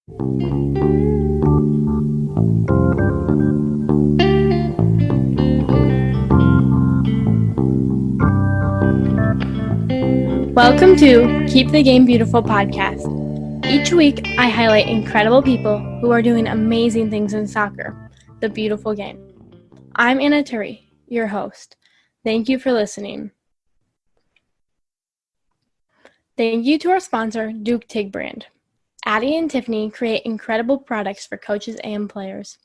Welcome to Keep the Game Beautiful podcast. Each week, I highlight incredible people who are doing amazing things in soccer, the beautiful game. I'm Anna Turi, your host. Thank you for listening. Thank you to our sponsor, Duke TIG brand. Addie and Tiffany create incredible products for coaches and players.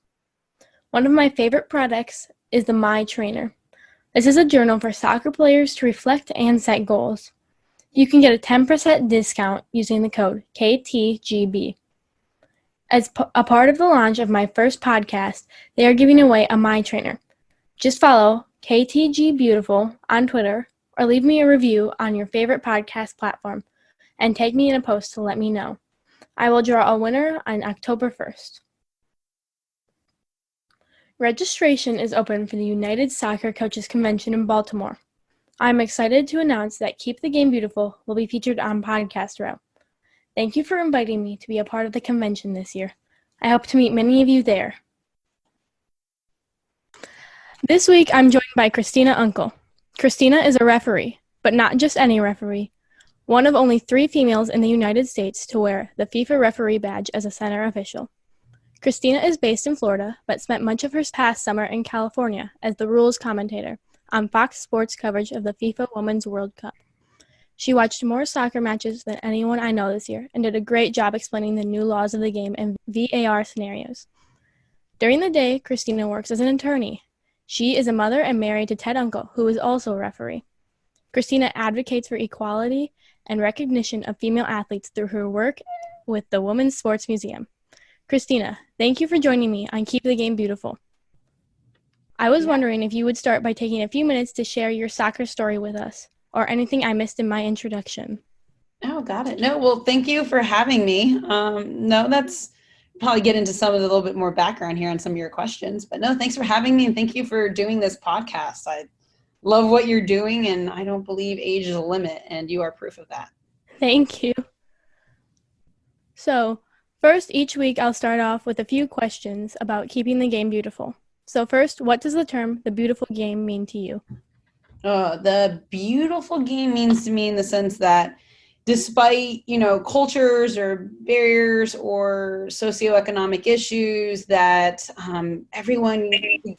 One of my favorite products is the My Trainer. This is a journal for soccer players to reflect and set goals. You can get a 10% discount using the code KTGB. As a part of the launch of my first podcast, they are giving away a My Trainer. Just follow KTG Beautiful on Twitter or leave me a review on your favorite podcast platform and tag me in a post to let me know. I will draw a winner on October 1st. Registration is open for the United Soccer Coaches Convention in Baltimore. I'm excited to announce that Keep the Game Beautiful will be featured on Podcast Row. Thank you for inviting me to be a part of the convention this year. I hope to meet many of you there. This week, I'm joined by Christina Unkel. Christina is a referee, but not just any referee. One of only 3 females in the United States to wear the FIFA referee badge as a center official. Christina is based in Florida, but spent much of her past summer in California as the rules commentator on Fox Sports coverage of the FIFA Women's World Cup. She watched more soccer matches than anyone I know this year and did a great job explaining the new laws of the game and VAR scenarios. During the day, Christina works as an attorney. She is a mother and married to Ted Unkel, who is also a referee. Christina advocates for equality and recognition of female athletes through her work with the Women's Sports Museum. Christina, thank you for joining me on Keep the Game Beautiful. I was wondering if you would start by taking a few minutes to share your soccer story with us, or anything I missed in my introduction. Oh, got it. No, well, thank you for having me. That's probably get into some of the little bit more background here on some of your questions. But no, thanks for having me, and thank you for doing this podcast. I love what you're doing, and I don't believe age is a limit, and you are proof of that. Thank you. So, first, each week I'll start off with a few questions about keeping the game beautiful. So first, what does the term the beautiful game mean to you? The beautiful game means to me in the sense that despite, cultures or barriers or socioeconomic issues, that everyone can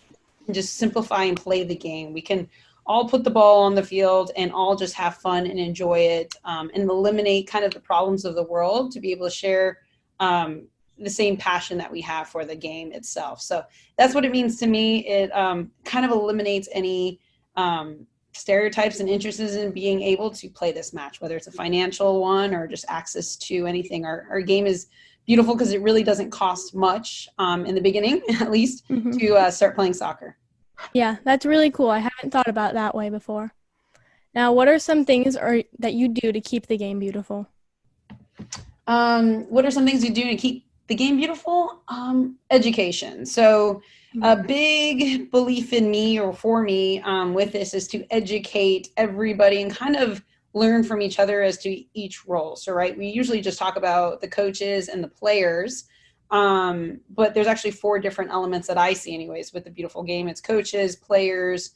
just simplify and play the game. We can all put the ball on the field and all just have fun and enjoy it, and eliminate kind of the problems of the world to be able to share the same passion that we have for the game itself. So that's what it means to me. It kind of eliminates any stereotypes and interests in being able to play this match, whether it's a financial one or just access to anything. Our game is beautiful because it really doesn't cost much in the beginning, at least, to start playing soccer. Yeah, that's really cool. I haven't thought about that way before. Now, what are some things that you do to keep the game beautiful? What are some things you do to keep the game beautiful? Education. So a big belief in me or for me with this is to educate everybody and kind of learn from each other as to each role. So, right, we usually just talk about the coaches and the players, but there's actually 4 different elements that I see anyways with the beautiful game. It's coaches, players,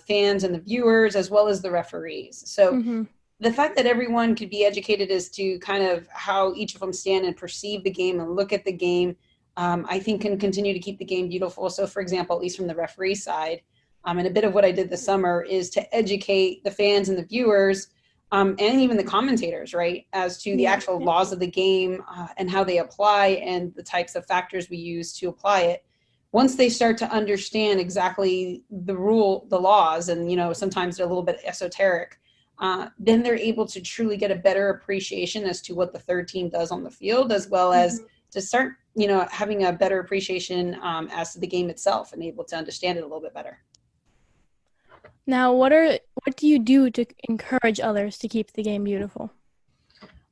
fans and the viewers, as well as the referees. So the fact that everyone could be educated as to kind of how each of them stand and perceive the game and look at the game, I think can continue to keep the game beautiful. So, for example, at least from the referee side, and a bit of what I did this summer is to educate the fans and the viewers and even the commentators, right, as to the actual laws of the game and how they apply and the types of factors we use to apply it. Once they start to understand exactly the laws, and, sometimes they're a little bit esoteric, then they're able to truly get a better appreciation as to what the third team does on the field, as well as to start, having a better appreciation as to the game itself and able to understand it a little bit better. Now, what do you do to encourage others to keep the game beautiful?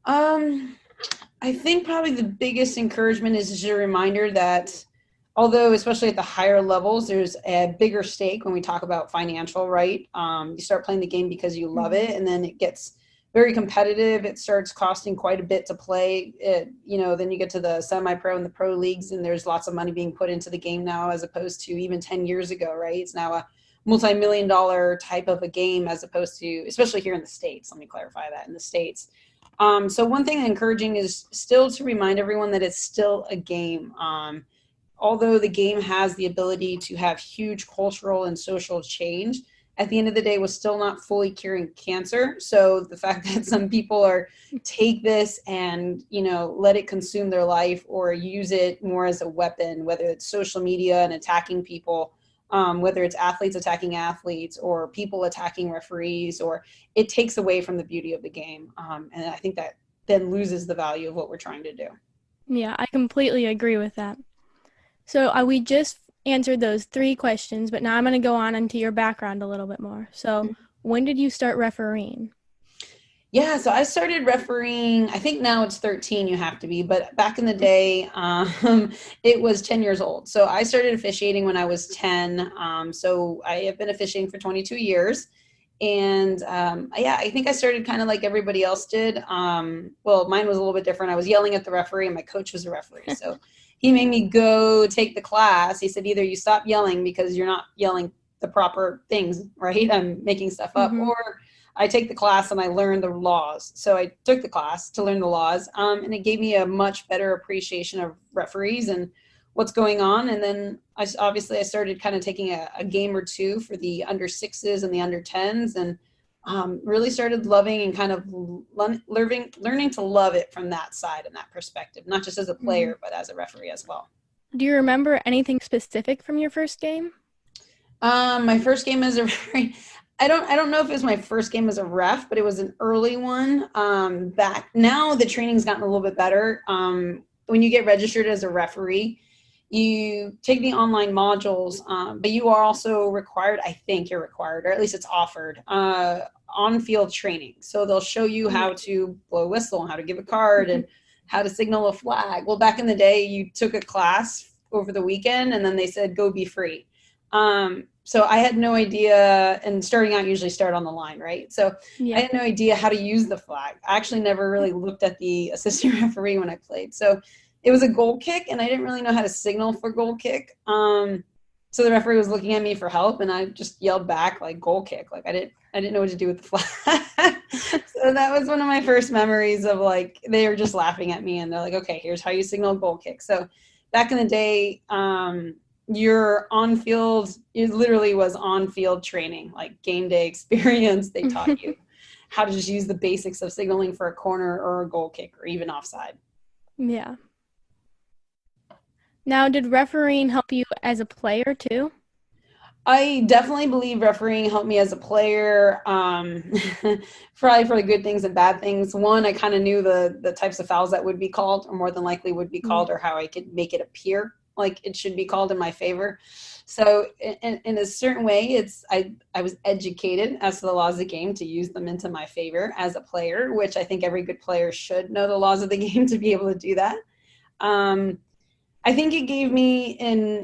I think probably the biggest encouragement is just a reminder that although especially at the higher levels, there's a bigger stake when we talk about financial, right? You start playing the game because you love it, and then it gets very competitive. It starts costing quite a bit to play it, then you get to the semi-pro and the pro leagues, and there's lots of money being put into the game now, as opposed to even 10 years ago, right? It's now a multi-million dollar type of a game, as opposed to, especially here in the States. Let me clarify that, in the States. So one thing encouraging is still to remind everyone that it's still a game. Although the game has the ability to have huge cultural and social change, at the end of the day, was still not fully curing cancer. So the fact that some people take this and, let it consume their life, or use it more as a weapon, whether it's social media and attacking people, whether it's athletes attacking athletes, or people attacking referees, or it takes away from the beauty of the game. And I think that then loses the value of what we're trying to do. Yeah, I completely agree with that. So we just answered those 3 questions, but now I'm going to go on into your background a little bit more. So when did you start refereeing? Yeah, so I started refereeing, I think now it's 13 you have to be, but back in the day, it was 10 years old. So I started officiating when I was 10. So I have been officiating for 22 years. And yeah, I think I started kind of like everybody else did. Well, mine was a little bit different. I was yelling at the referee, and my coach was a referee. So he made me go take the class. He said, either you stop yelling because you're not yelling the proper things, right? I'm making stuff up, or I take the class and I learn the laws. So I took the class to learn the laws, and it gave me a much better appreciation of referees and what's going on. And then I started kind of taking a game or two for the under 6s and the under 10s, and really started loving and kind of learning to love it from that side and that perspective, not just as a player, but as a referee as well. Do you remember anything specific from your first game? My first game as a referee, I don't know if it was my first game as a ref, but it was an early one. Back now, the training's gotten a little bit better. When you get registered as a referee, you take the online modules, but you are also required, I think you're required, or at least it's offered, on-field training. So they'll show you how to blow a whistle and how to give a card and how to signal a flag. Well, back in the day, you took a class over the weekend, and then they said, go be free. So I had no idea, and starting out, usually start on the line, right? So I had no idea how to use the flag. I actually never really looked at the assistant referee when I played. So it was a goal kick, and I didn't really know how to signal for goal kick. So the referee was looking at me for help, and I just yelled back like goal kick. Like I didn't know what to do with the flag. So that was one of my first memories of like, they were just laughing at me, and they're like, okay, here's how you signal goal kick. So back in the day, your on-field, it literally was on-field training, like game day experience. They taught you how to just use the basics of signaling for a corner or a goal kick or even offside. Yeah. Now, did refereeing help you as a player too? I definitely believe refereeing helped me as a player, probably for the good things and bad things. One, I kind of knew the types of fouls that would be called, or more than likely would be called, or how I could make it appear like it should be called in my favor. So in a certain way, I was educated as to the laws of the game to use them into my favor as a player, which I think every good player should know the laws of the game to be able to do that. I think it gave me,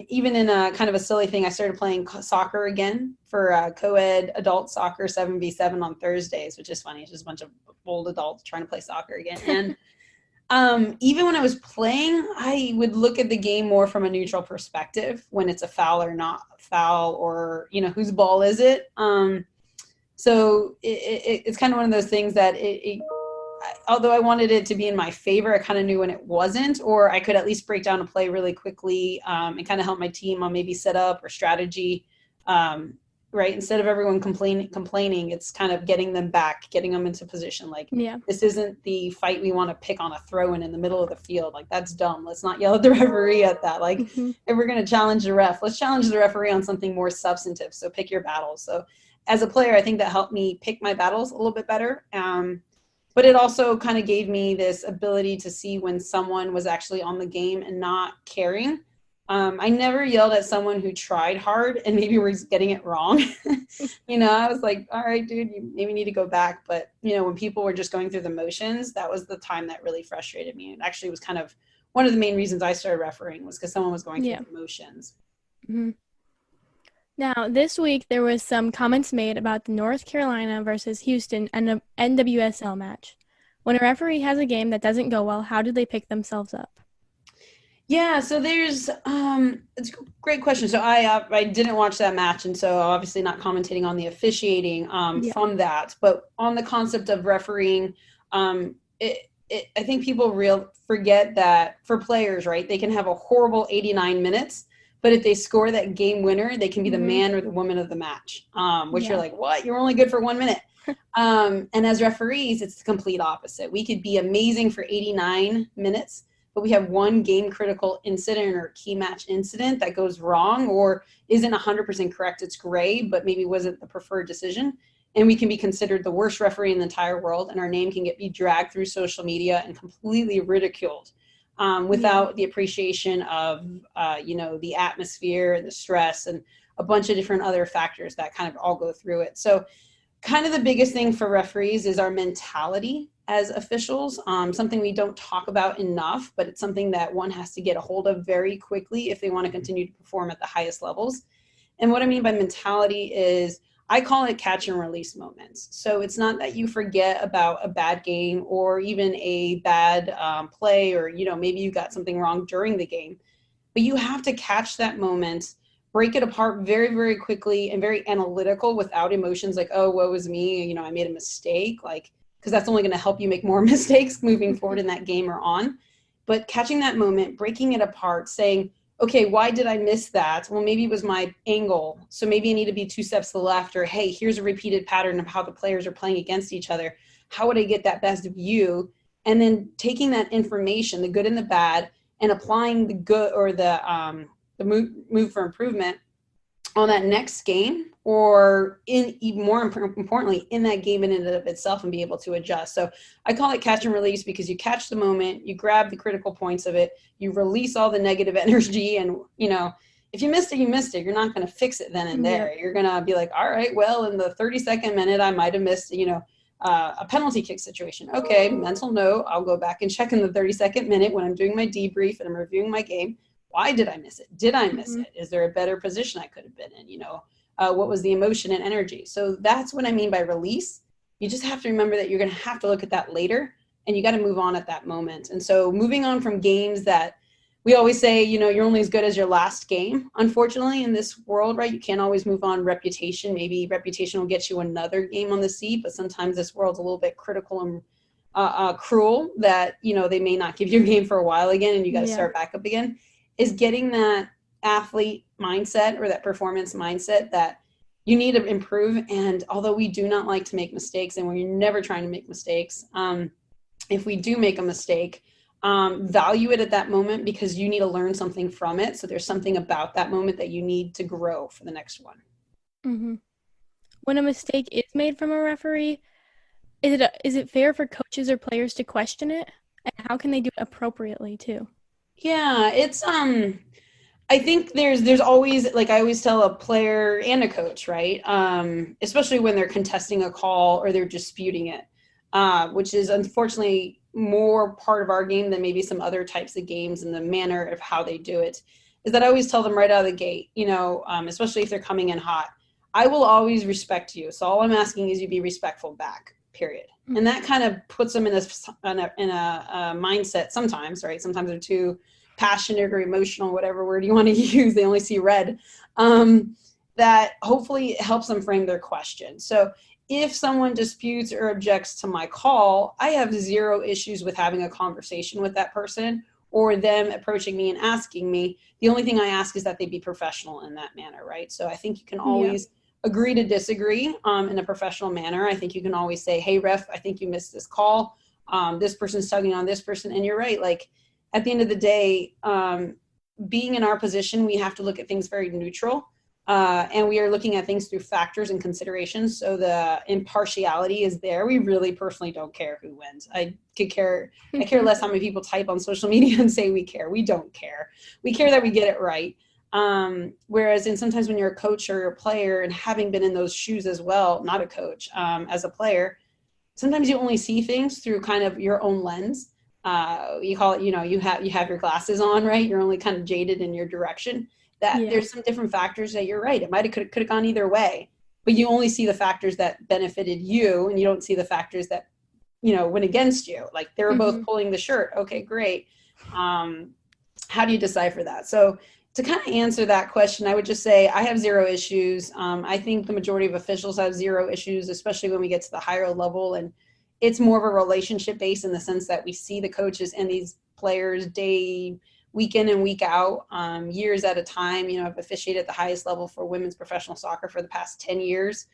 even in a kind of a silly thing, I started playing soccer again for co-ed adult soccer 7v7 on Thursdays, which is funny. It's just a bunch of old adults trying to play soccer again. And even when I was playing, I would look at the game more from a neutral perspective when it's a foul or not foul, or, whose ball is it? So it's kind of one of those things that although I wanted it to be in my favor, I kind of knew when it wasn't, or I could at least break down a play really quickly and kind of help my team on maybe setup or strategy, right? Instead of everyone complaining, it's kind of getting them back, getting them into position. Like, this isn't the fight we want to pick on a throw-in in the middle of the field. Like, that's dumb. Let's not yell at the referee at that. Like, if we're going to challenge the ref, let's challenge the referee on something more substantive. So pick your battles. So as a player, I think that helped me pick my battles a little bit better. But it also kind of gave me this ability to see when someone was actually on the game and not caring. I never yelled at someone who tried hard and maybe was getting it wrong. I was like, all right, dude, you maybe need to go back. But, when people were just going through the motions, that was the time that really frustrated me. It actually was kind of one of the main reasons I started refereeing, was because someone was going through the motions. Now, this week there was some comments made about the North Carolina versus Houston NWSL match. When a referee has a game that doesn't go well, how do they pick themselves up? Yeah, so there's it's a great question. So I didn't watch that match, and so obviously not commentating on the officiating Yeah. from that, but on the concept of refereeing, I think people forget that for players, right? They can have a horrible 89 minutes, but if they score that game winner, they can be the Mm-hmm. man or the woman of the match. Which you're Yeah. like, what? You're only good for 1 minute. And as referees, it's the complete opposite. We could be amazing for 89 minutes, but we have one game critical incident or key match incident that goes wrong or isn't 100% correct. It's gray, but maybe wasn't the preferred decision. And we can be considered the worst referee in the entire world, and our name can be dragged through social media and completely ridiculed without the appreciation of, the atmosphere and the stress and a bunch of different other factors that kind of all go through it. So kind of the biggest thing for referees is our mentality as officials, something we don't talk about enough, but it's something that one has to get a hold of very quickly if they want to continue to perform at the highest levels. And what I mean by mentality is I call it catch and release moments. So it's not that you forget about a bad game or even a bad play, or, maybe you got something wrong during the game, but you have to catch that moment, break it apart very, very quickly and very analytical without emotions like, oh, woe is me, I made a mistake, like, because that's only going to help you make more mistakes moving forward in that game or on. But catching that moment, breaking it apart, saying, okay, why did I miss that? Well, maybe it was my angle. So maybe I need to be 2 steps to the left, or hey, here's a repeated pattern of how the players are playing against each other. How would I get that best view? And then taking that information, the good and the bad, and applying the good or the move for improvement on that next game, or in even more importantly in that game in and of itself, and be able to adjust. So I call it catch and release, because you catch the moment, you grab the critical points of it, you release all the negative energy, and if you missed it, you missed it. You're not going to fix it then and there. You're going to be like, all right, well, in the 32nd minute I might have missed a penalty kick situation. Okay, mental note, I'll go back and check in the 32nd minute when I'm doing my debrief and I'm reviewing my game. Why did I miss it? Did I miss it? Is there a better position I could have been in? What was the emotion and energy? So that's what I mean by release. You just have to remember that you're going to have to look at that later, and you got to move on at that moment. And so moving on from games that we always say, you're only as good as your last game. Unfortunately, in this world, right, you can't always move on reputation. Maybe reputation will get you another game on the seat, but sometimes this world's a little bit critical and cruel that, they may not give you a game for a while again, and you got to start back up again. Is getting that athlete mindset or that performance mindset that you need to improve. And although we do not like to make mistakes, and we're never trying to make mistakes, if we do make a mistake, value it at that moment, because you need to learn something from it. So there's something about that moment that you need to grow for the next one. Mm-hmm. When a mistake is made from a referee, is it fair for coaches or players to question it? And how can they do it appropriately too? Yeah, it's I think there's always, like I always tell a player and a coach, right? Especially when they're contesting a call or they're disputing it, which is unfortunately more part of our game than maybe some other types of games, and the manner of how they do it, is that I always tell them right out of the gate, especially if they're coming in hot, I will always respect you. So all I'm asking is you be respectful back, period. And that kind of puts them in a mindset sometimes, right? Sometimes they're too passionate or emotional, whatever word you want to use. They only see red. That hopefully helps them frame their question. So if someone disputes or objects to my call, I have zero issues with having a conversation with that person or them approaching me and asking me. The only thing I ask is that they be professional in that manner, right? So I think you can always agree to disagree in a professional manner. I think you can always say, hey, ref, I think you missed this call. This person's tugging on this person. And you're right. Like, at the end of the day, being in our position, we have to look at things very neutral. And we are looking at things through factors and considerations. So the impartiality is there. We really personally don't care who wins. I care less how many people type on social media and say we care. We don't care. We care that we get it right. Whereas sometimes when you're a coach or a player, and having been in those shoes as well, not a coach, as a player, sometimes you only see things through kind of your own lens. You call it, you have your glasses on, right? You're only kind of jaded in your direction. that Yeah. there's some different factors that you're right. It might have could have gone either way, but you only see the factors that benefited you, and you don't see the factors that, went against you. Like they were both pulling the shirt. Okay, great. How do you decipher that? So to kind of answer that question, I would just say I have zero issues. I think the majority of officials have zero issues, especially when we get to the higher level. And it's more of a relationship based in the sense that we see the coaches and these players week in and week out, years at a time. I've officiated at the highest level for women's professional soccer for the past 10 years.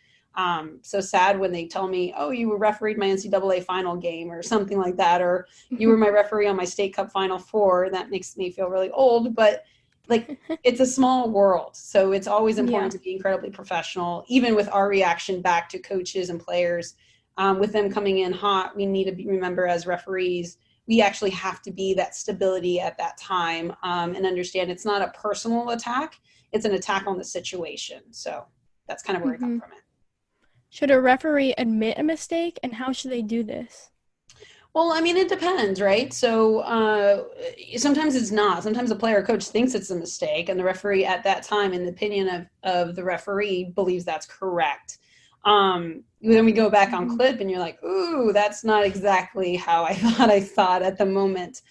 So sad when they tell me, oh, you were refereed my NCAA final game or something like that, or you were my referee on my state cup final four. That makes me feel really old, but like it's a small world. So it's always important to be incredibly professional, even with our reaction back to coaches and players. With them coming in hot, we need to remember as referees, we actually have to be that stability at that time, and understand it's not a personal attack. It's an attack on the situation. So that's kind of where I come from it. Should a referee admit a mistake, and how should they do this? Well, I mean, it depends, right? So sometimes it's not. Sometimes the player or coach thinks it's a mistake, and the referee at that time, in the opinion of the referee, believes that's correct. Then we go back on clip, and you're like, ooh, that's not exactly how I thought at the moment.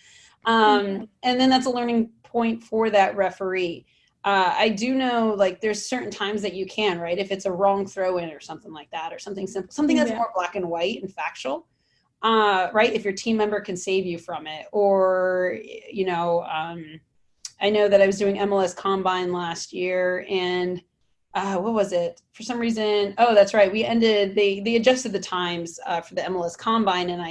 And then that's a learning point for that referee. I do know, like, there's certain times that you can, right? If it's a wrong throw in or something like that, or something simple, something that's more black and white and factual. Right? If your team member can save you from it, or, I know that I was doing MLS Combine last year, and what was it? For some reason, oh, that's right. They adjusted the times for the MLS Combine, and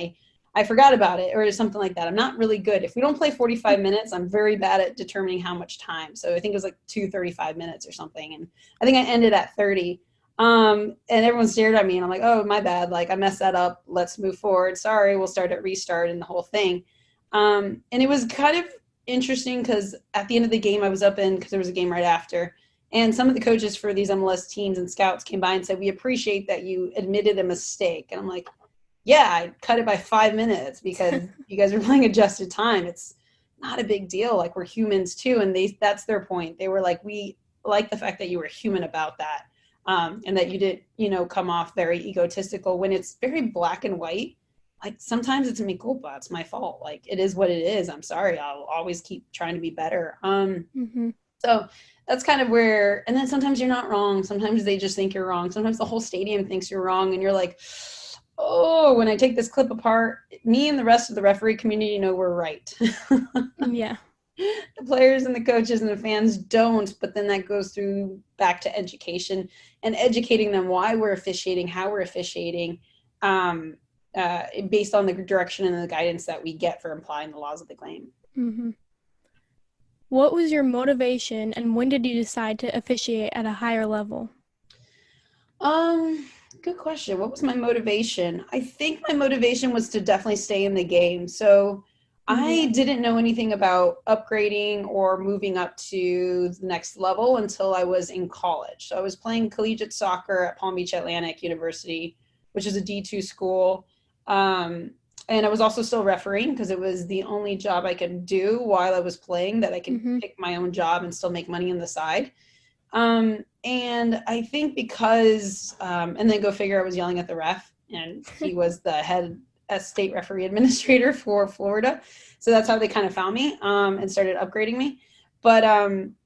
I forgot about it, or something like that. I'm not really good. If we don't play 45 minutes, I'm very bad at determining how much time. So I think it was like 35 minutes or something. And I think I ended at 30. And everyone stared at me, and I'm like, oh, my bad. Like, I messed that up. Let's move forward. Sorry, we'll start at restart and the whole thing. And it was kind of interesting because at the end of the game, I was up in, because there was a game right after. And some of the coaches for these MLS teams and scouts came by and said, we appreciate that you admitted a mistake. And I'm like, yeah, I cut it by 5 minutes because you guys are playing adjusted time. It's not a big deal. Like, we're humans too. And that's their point. They were like, we like the fact that you were human about that. And that you didn't, come off very egotistical when it's very black and white. Like, sometimes it's mi culpa. It's my fault. Like, it is what it is. I'm sorry. I'll always keep trying to be better. So that's kind of where, and then sometimes you're not wrong. Sometimes they just think you're wrong. Sometimes the whole stadium thinks you're wrong. And you're like, oh, when I take this clip apart, me and the rest of the referee community know we're right. Yeah. The players and the coaches and the fans don't, but then that goes through back to education and educating them why we're officiating, how we're officiating, based on the direction and the guidance that we get for applying the laws of the game. What was your motivation, and when did you decide to officiate at a higher level? Good question. What was my motivation? I think my motivation was to definitely stay in the game. So I didn't know anything about upgrading or moving up to the next level until I was in college. So I was playing collegiate soccer at Palm Beach Atlantic University, which is a D2 school. And I was also still refereeing because it was the only job I could do while I was playing, that I could pick my own job and still make money on the side. And I think because, and then go figure, I was yelling at the ref, and he was the head state referee administrator for Florida. So that's how they kind of found me, and started upgrading me. But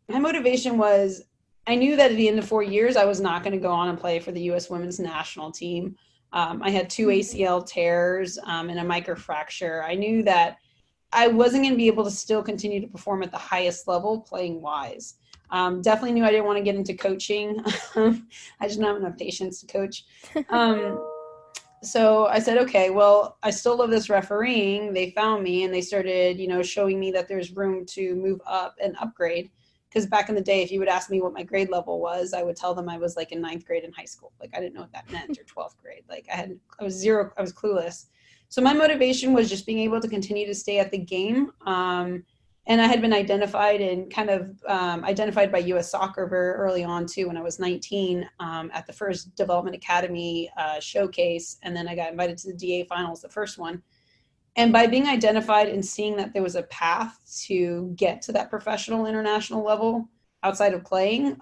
my motivation was, I knew that at the end of 4 years, I was not going to go on and play for the U.S. women's national team. I had 2 ACL tears and a microfracture. I knew that I wasn't going to be able to still continue to perform at the highest level playing wise. Definitely knew I didn't want to get into coaching. I just don't have enough patience to coach. So I said, okay, well, I still love this refereeing. They found me, and they started, showing me that there's room to move up and upgrade. Because back in the day, if you would ask me what my grade level was, I would tell them I was like in 9th grade in high school. Like, I didn't know what that meant, or 12th grade. Like, I was clueless. So my motivation was just being able to continue to stay at the game. And I had been identified and kind of identified by U.S. Soccer very early on, too, when I was 19, at the first Development Academy showcase. And then I got invited to the DA finals, the first one. And by being identified and seeing that there was a path to get to that professional international level, outside of playing,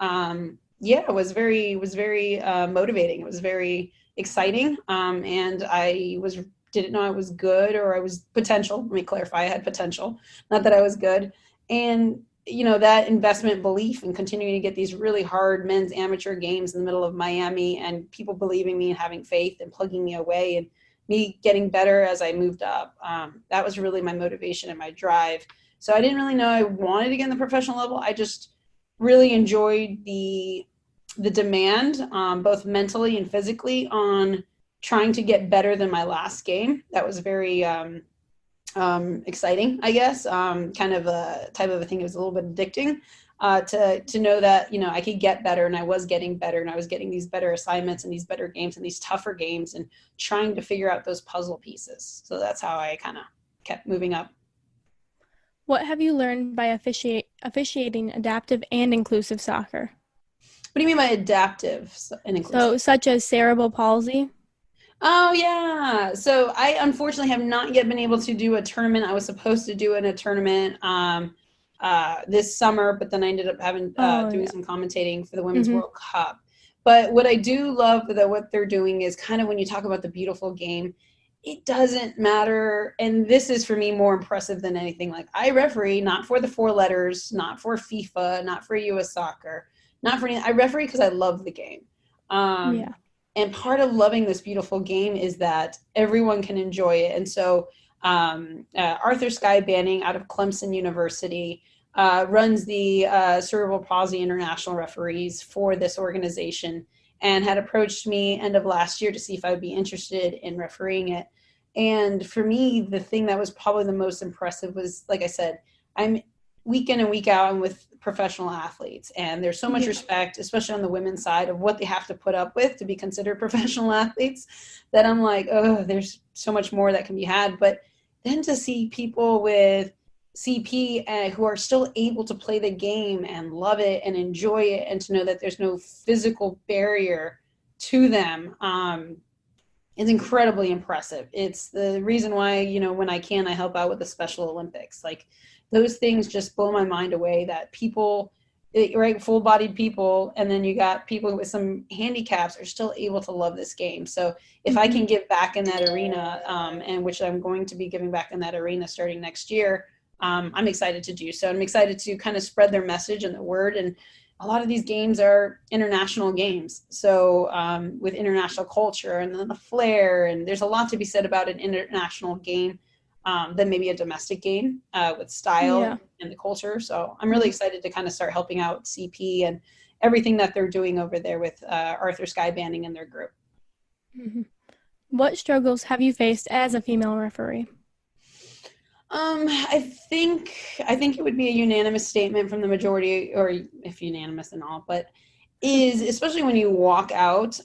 yeah, it was very motivating. It was very exciting, and didn't know I was good, or I was potential. Let me clarify, I had potential, not that I was good. And that investment belief and continuing to get these really hard men's amateur games in the middle of Miami, and people believing me and having faith and plugging me away, and me getting better as I moved up. That was really my motivation and my drive. So I didn't really know I wanted to get in the professional level. I just really enjoyed the demand, both mentally and physically, on trying to get better than my last game. That was very exciting, I guess. Kind of a type of a thing. It was a little bit addicting, to know that I could get better, and I was getting better, and I was getting these better assignments and these better games and these tougher games, and trying to figure out those puzzle pieces. So that's how I kind of kept moving up. What have you learned by officiating adaptive and inclusive soccer? What do you mean by adaptive and inclusive? So, such as cerebral palsy? Oh, yeah. So I unfortunately have not yet been able to do a tournament. I was supposed to do in a tournament this summer, but then I ended up doing some commentating for the Women's World Cup. But what I do love that what they're doing is kind of, when you talk about the beautiful game, it doesn't matter. And this is, for me, more impressive than anything. Like, I referee not for the 4 letters, not for FIFA, not for US Soccer, not for anything. I referee because I love the game. And part of loving this beautiful game is that everyone can enjoy it. And so Arthur Sky Banning out of Clemson University runs the Cerebral Palsy International Referees for this organization, and had approached me end of last year to see if I would be interested in refereeing it. And for me, the thing that was probably the most impressive was, like I said, I'm week in and week out, I'm with professional athletes, and there's so much respect, especially on the women's side, of what they have to put up with to be considered professional athletes, that I'm like, oh, there's so much more that can be had. But then to see people with CP who are still able to play the game and love it and enjoy it, and to know that there's no physical barrier to them, is incredibly impressive. It's the reason why, when I can, I help out with the Special Olympics. Like, those things just blow my mind away, that people, right, full-bodied people, and then you got people with some handicaps, are still able to love this game. So if I can give back in that arena, and which I'm going to be giving back in that arena starting next year, I'm excited to do so. I'm excited to kind of spread their message and the word. And a lot of these games are international games. So with international culture and then the flair, and there's a lot to be said about an international game than maybe a domestic game, with style and the culture. So I'm really excited to kind of start helping out CP and everything that they're doing over there with Arthur Sky Banning and their group. What struggles have you faced as a female referee? I think it would be a unanimous statement from the majority, or if unanimous and all, but is, especially when you walk out,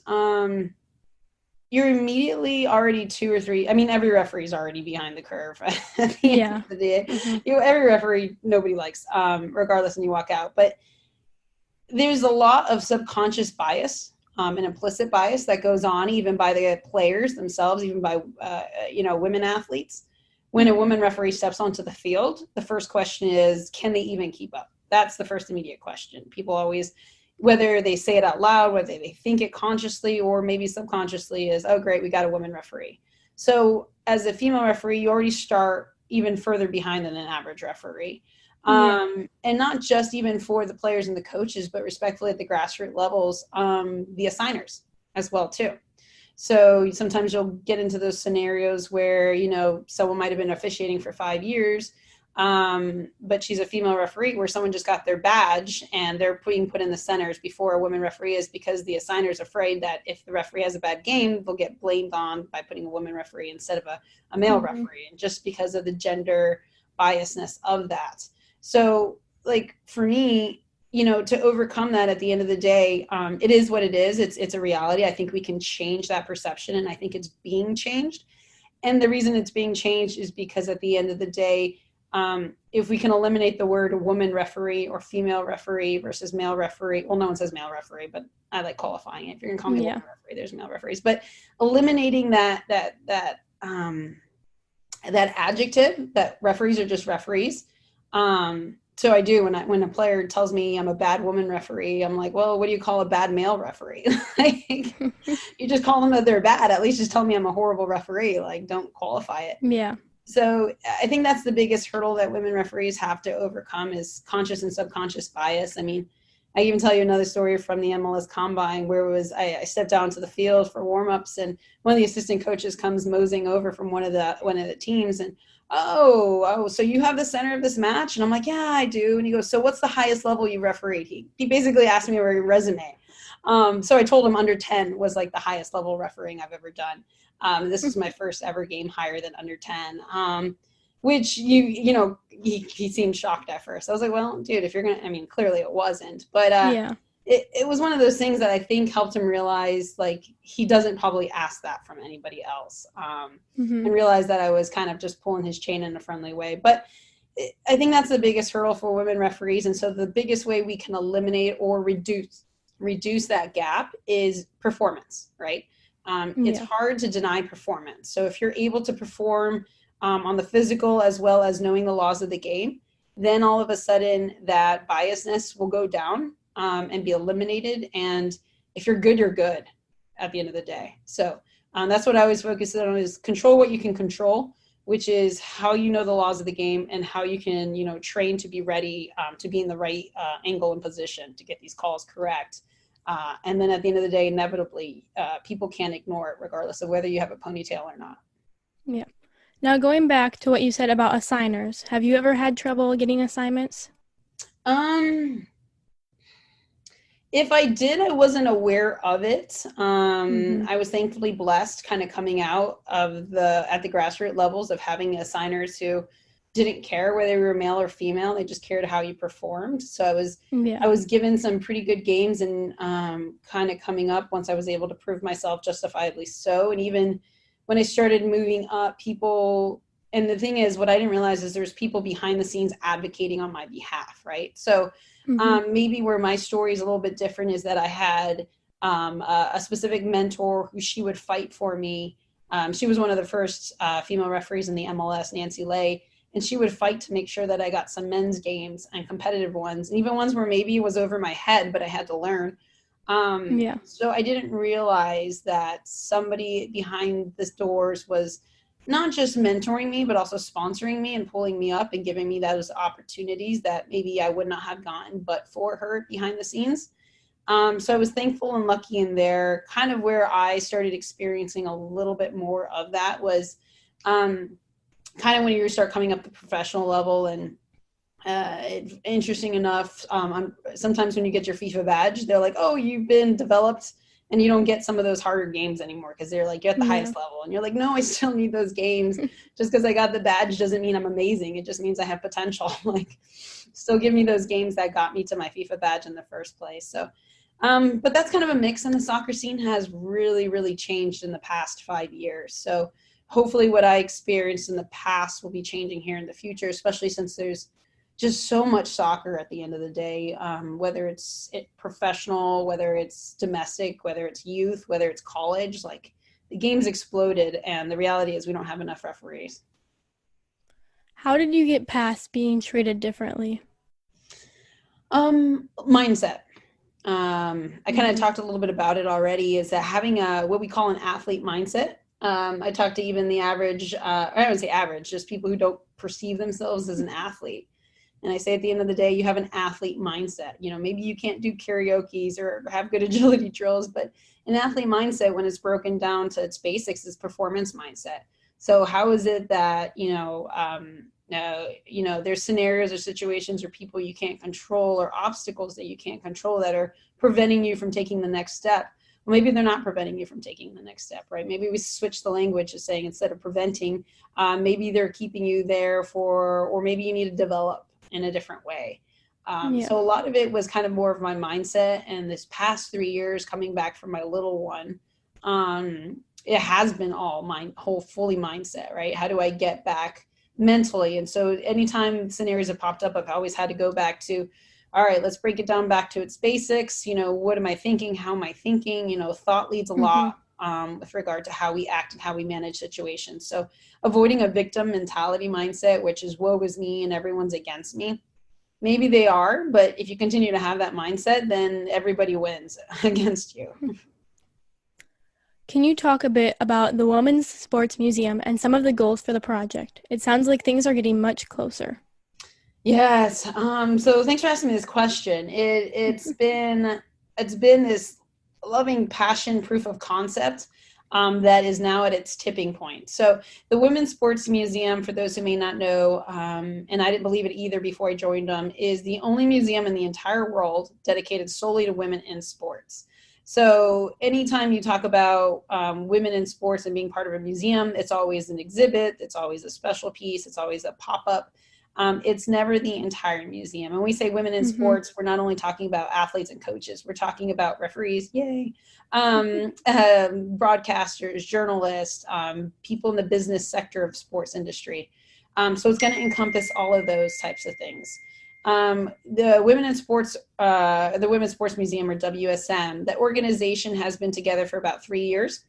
you're immediately already 2 or 3. I mean, every referee is already behind the curve at the end of the day. Every referee, nobody likes, regardless when you walk out. But there's a lot of subconscious bias, and implicit bias that goes on even by the players themselves, even by women athletes. When a woman referee steps onto the field, the first question is, can they even keep up? That's the first immediate question. People always, whether they say it out loud, whether they think it consciously or maybe subconsciously, is, oh, great, we got a woman referee. So as a female referee, you already start even further behind than an average referee. And not just even for the players and the coaches, but respectfully at the grassroots levels, the assigners as well, too. So sometimes you'll get into those scenarios where, someone might have been officiating for 5 years, but she's a female referee, where someone just got their badge and they're being put in the centers before a woman referee is, because the assigner is afraid that if the referee has a bad game, they'll get blamed on by putting a woman referee instead of a male referee, and just because of the gender biasness of that. So, like, for me, to overcome that at the end of the day, it is what it is. It's a reality. I think we can change that perception, and I think it's being changed. And the reason it's being changed is because at the end of the day, if we can eliminate the word woman referee or female referee versus male referee, well, no one says male referee, but I like qualifying it. If you're gonna call me woman referee, there's male referees. But eliminating that adjective that referees are just referees, So I do, when a player tells me I'm a bad woman referee, I'm like, well, what do you call a bad male referee? Like, you just call them that they're bad. At least just tell me I'm a horrible referee. Like, don't qualify it. Yeah. So I think that's the biggest hurdle that women referees have to overcome is conscious and subconscious bias. I mean, I even tell you another story from the MLS Combine where it was I stepped out into the field for warmups, and one of the assistant coaches comes moseying over from one of the teams, and so you have the center of this match? And I'm like, yeah, I do. And he goes, so what's the highest level you refereed? He basically asked me my resume. So I told him under 10 was like the highest level refereeing I've ever done. This was my first ever game higher than under 10. Which he seemed shocked at first. I was like, well, dude, if you're going to, I mean, clearly it wasn't, but Yeah. it was one of those things that I think helped him realize, like, he doesn't probably ask that from anybody else, and realize that I was kind of just pulling his chain in a friendly way. But I think that's the biggest hurdle for women referees. And so the biggest way we can eliminate or reduce that gap is performance, right? It's hard to deny performance. So if you're able to perform on the physical as well as knowing the laws of the game, then all of a sudden that biasness will go down and be eliminated. And if you're good, you're good at the end of the day. So that's what I always focus on, is control what you can control, which is how you know the laws of the game and how you can, train to be ready to be in the right angle and position to get these calls correct. And then at the end of the day, inevitably, people can't ignore it regardless of whether you have a ponytail or not. Yeah. Now, going back to what you said about assigners, have you ever had trouble getting assignments? If I did, I wasn't aware of it. I was thankfully blessed kind of coming out of at the grassroots levels of having assigners who didn't care whether you were male or female. They just cared how you performed. So I was given some pretty good games and kind of coming up once I was able to prove myself justifiably so. And even when I started moving up, people, and the thing is, what I didn't realize is there's people behind the scenes advocating on my behalf, right? So maybe where my story is a little bit different is that I had a specific mentor who she would fight for me. She was one of the first female referees in the MLS, Nancy Lay, and she would fight to make sure that I got some men's games and competitive ones, and even ones where maybe it was over my head, but I had to learn. So I didn't realize that somebody behind the doors was not just mentoring me, but also sponsoring me and pulling me up and giving me those opportunities that maybe I would not have gotten but for her behind the scenes. So I was thankful and lucky in there. Kind of where I started experiencing a little bit more of that was kind of when you start coming up the professional level. And interesting enough, sometimes when you get your FIFA badge, they're like, oh, you've been developed, and you don't get some of those harder games anymore because they're like, you're at the highest level. And you're like, no, I still need those games. Just because I got the badge doesn't mean I'm amazing. It just means I have potential. Like, still give me those games that got me to my FIFA badge in the first place. So, but that's kind of a mix, and the soccer scene has really, really changed in the past 5 years. So hopefully what I experienced in the past will be changing here in the future, especially since there's just so much soccer at the end of the day, whether it's professional, whether it's domestic, whether it's youth, whether it's college. Like, the game's exploded, and the reality is we don't have enough referees. How did you get past being treated differently? Mindset. I kind of talked a little bit about it already, is that having what we call an athlete mindset. I talked to even the average, I don't say average, just people who don't perceive themselves as an athlete. And I say at the end of the day, you have an athlete mindset. Maybe you can't do karaoke's or have good agility drills, but an athlete mindset, when it's broken down to its basics, is performance mindset. So how is it that, there's scenarios or situations or people you can't control or obstacles that you can't control that are preventing you from taking the next step? Well, maybe they're not preventing you from taking the next step, right? Maybe we switch the language to saying, instead of preventing, maybe they're keeping you there or maybe you need to develop in a different way. So a lot of it was kind of more of my mindset. And this past 3 years, coming back from my little one, it has been all fully mindset, right? How do I get back mentally? And so anytime scenarios have popped up, I've always had to go back to, all right, let's break it down back to its basics. What am I thinking? How am I thinking? Thought leads a lot with regard to how we act and how we manage situations. So avoiding a victim mentality mindset, which is woe is me and everyone's against me. maybe they are, but if you continue to have that mindset, then everybody wins against you. Can you talk a bit about the Women's Sports Museum and some of the goals for the project? It sounds like things are getting much closer. Yes. So thanks for asking me this question. It's been this loving passion proof of concept that is now at its tipping point. So the Women's Sports Museum, for those who may not know, and I didn't believe it either before I joined them, is the only museum in the entire world dedicated solely to women in sports. So anytime you talk about women in sports and being part of a museum, it's always an exhibit, it's always a special piece, it's always a pop-up. It's never the entire museum. And we say women in sports, we're not only talking about athletes and coaches, we're talking about referees, yay, broadcasters, journalists, people in the business sector of sports industry. So it's going to encompass all of those types of things. The Women's Sports Museum, or WSM, the organization has been together for about 3 years.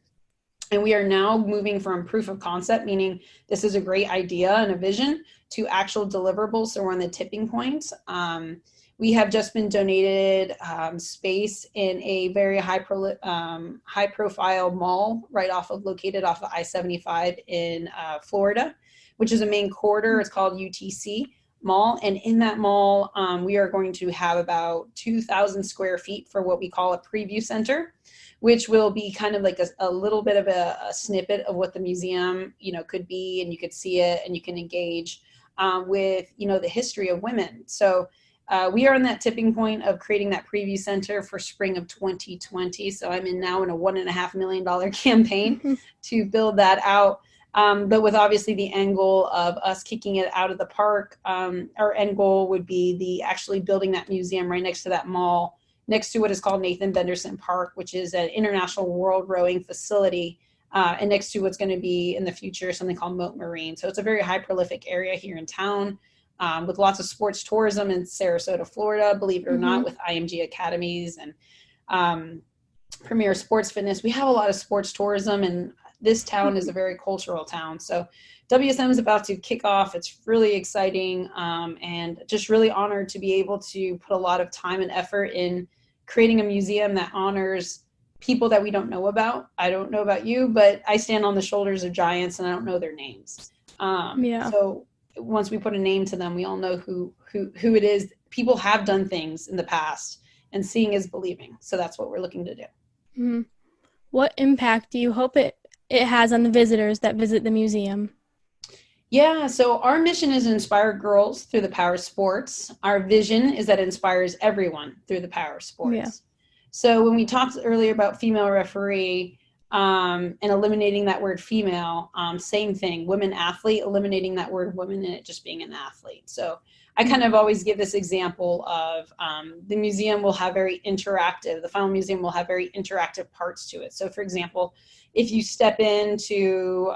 And we are now moving from proof of concept, meaning this is a great idea and a vision, to actual deliverables. So we're on the tipping point. We have just been donated space in a very high profile mall located off of I-75 in Florida, which is a main corridor. It's called UTC Mall. And in that mall, we are going to have about 2,000 square feet for what we call a preview center, which will be kind of like a little bit of a snippet of what the museum, could be, and you could see it and you can engage with, the history of women. So we are on that tipping point of creating that preview center for spring of 2020. So I'm now in a $1.5 million campaign to build that out. But with obviously the end goal of us kicking it out of the park. Our end goal would be actually building that museum right next to that mall, next to what is called Nathan Benderson Park, which is an international world rowing facility, and next to what's going to be in the future something called Moat Marine. So it's a very high prolific area here in town, with lots of sports tourism in Sarasota, Florida, believe it or not, with IMG academies and Premier Sports Fitness. We have a lot of sports tourism, and this town is a very cultural town. So WSM is about to kick off. It's really exciting, and just really honored to be able to put a lot of time and effort in creating a museum that honors people that we don't know about. I don't know about you, but I stand on the shoulders of giants and I don't know their names. So once we put a name to them, we all know who it is. People have done things in the past, and seeing is believing. So that's what we're looking to do. Mm-hmm. What impact do you hope it has on the visitors that visit the museum? Yeah, so our mission is to inspire girls through the power of sports. Our vision is that it inspires everyone through the power of sports. Yeah. So when we talked earlier about female referee and eliminating that word female, same thing, women athlete, eliminating that word woman and it just being an athlete. So I kind of always give this example of the museum will have the final museum will have very interactive parts to it. So for example, if you step into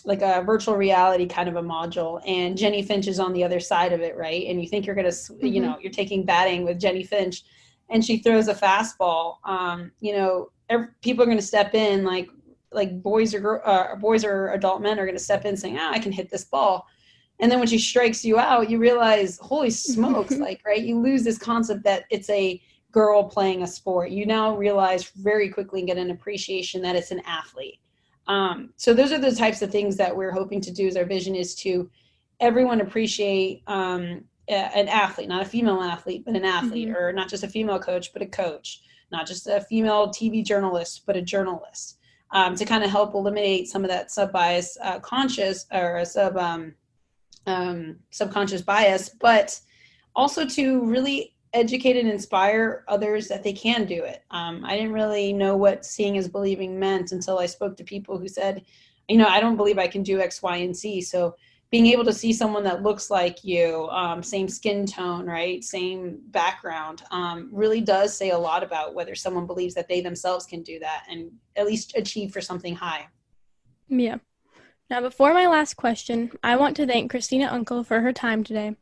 like a virtual reality kind of a module and Jenny Finch is on the other side of it, right? And you think you're going to, you're taking batting with Jenny Finch and she throws a fastball, people are going to step in like boys or adult men are going to step in saying, I can hit this ball. And then when she strikes you out, you realize, holy smokes, right? You lose this concept that it's a girl playing a sport. You now realize very quickly and get an appreciation that it's an athlete. So those are the types of things that we're hoping to do. As our vision is to everyone appreciate an athlete, not a female athlete, but an athlete, or not just a female coach, but a coach, not just a female TV journalist, but a journalist, to kind of help eliminate some of that sub-bias, conscious or subconscious bias, but also to really educate and inspire others that they can do it. I didn't really know what seeing is believing meant until I spoke to people who said, I don't believe I can do X, Y, and Z. So being able to see someone that looks like you, same skin tone, right, same background, really does say a lot about whether someone believes that they themselves can do that and at least achieve for something high. Yeah. Now, before my last question, I want to thank Christina Unkel for her time today.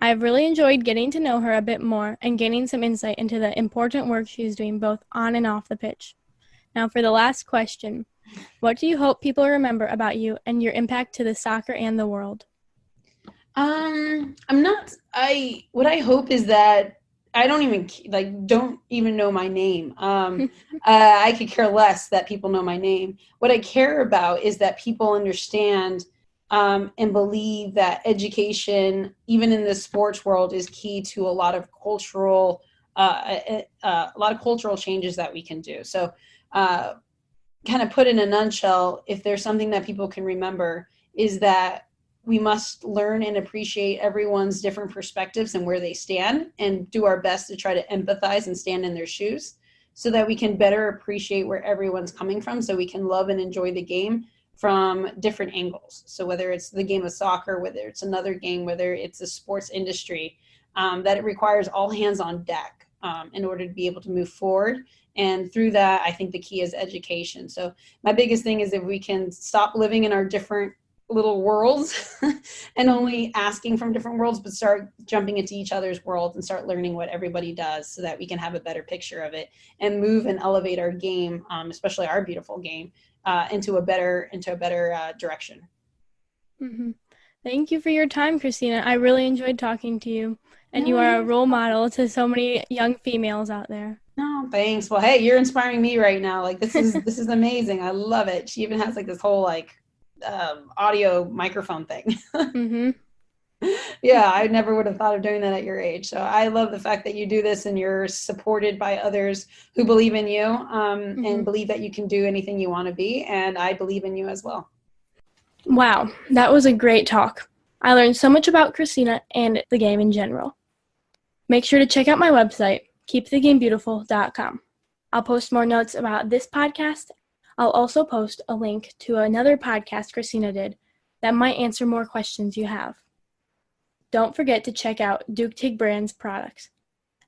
I have really enjoyed getting to know her a bit more and gaining some insight into the important work she is doing both on and off the pitch. Now, for the last question, what do you hope people remember about you and your impact to the soccer and the world? I'm not. What I hope is that I don't even know my name. I could care less that people know my name. What I care about is that people understand and believe that education, even in the sports world, is key to a lot of cultural changes that we can do. So, uh, kind of put in a nutshell, if there's something that people can remember, is that we must learn and appreciate everyone's different perspectives and where they stand, and do our best to try to empathize and stand in their shoes so that we can better appreciate where everyone's coming from, so we can love and enjoy the game from different angles. So whether it's the game of soccer, whether it's another game, whether it's the sports industry, that it requires all hands on deck in order to be able to move forward. And through that, I think the key is education. So my biggest thing is if we can stop living in our different little worlds and only asking from different worlds, but start jumping into each other's worlds and start learning what everybody does, so that we can have a better picture of it and move and elevate our game, especially our beautiful game, into a better direction. Mm-hmm. Thank you for your time, Christina. I really enjoyed talking to you, and you are a No, role model to so many young females out there. no, thanks. Well, hey, you're inspiring me right now. Like this is amazing. I love it. She even has like this whole like audio microphone thing. Mm-hmm. Yeah, I never would have thought of doing that at your age. So I love the fact that you do this and you're supported by others who believe in you, Mm-hmm. and believe that you can do anything you want to be. And I believe in you as well. Wow, that was a great talk. I learned so much about Christina and the game in general. Make sure to check out my website, keepthegamebeautiful.com. I'll post more notes about this podcast. I'll also post a link to another podcast Christina did that might answer more questions you have. Don't forget to check out Duke Tig Brand's products.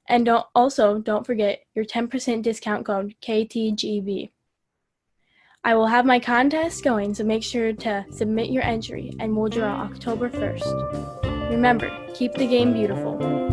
And don't forget your 10% discount code KTGB. I will have my contest going, so make sure to submit your entry, and we'll draw October 1st. Remember, keep the game beautiful.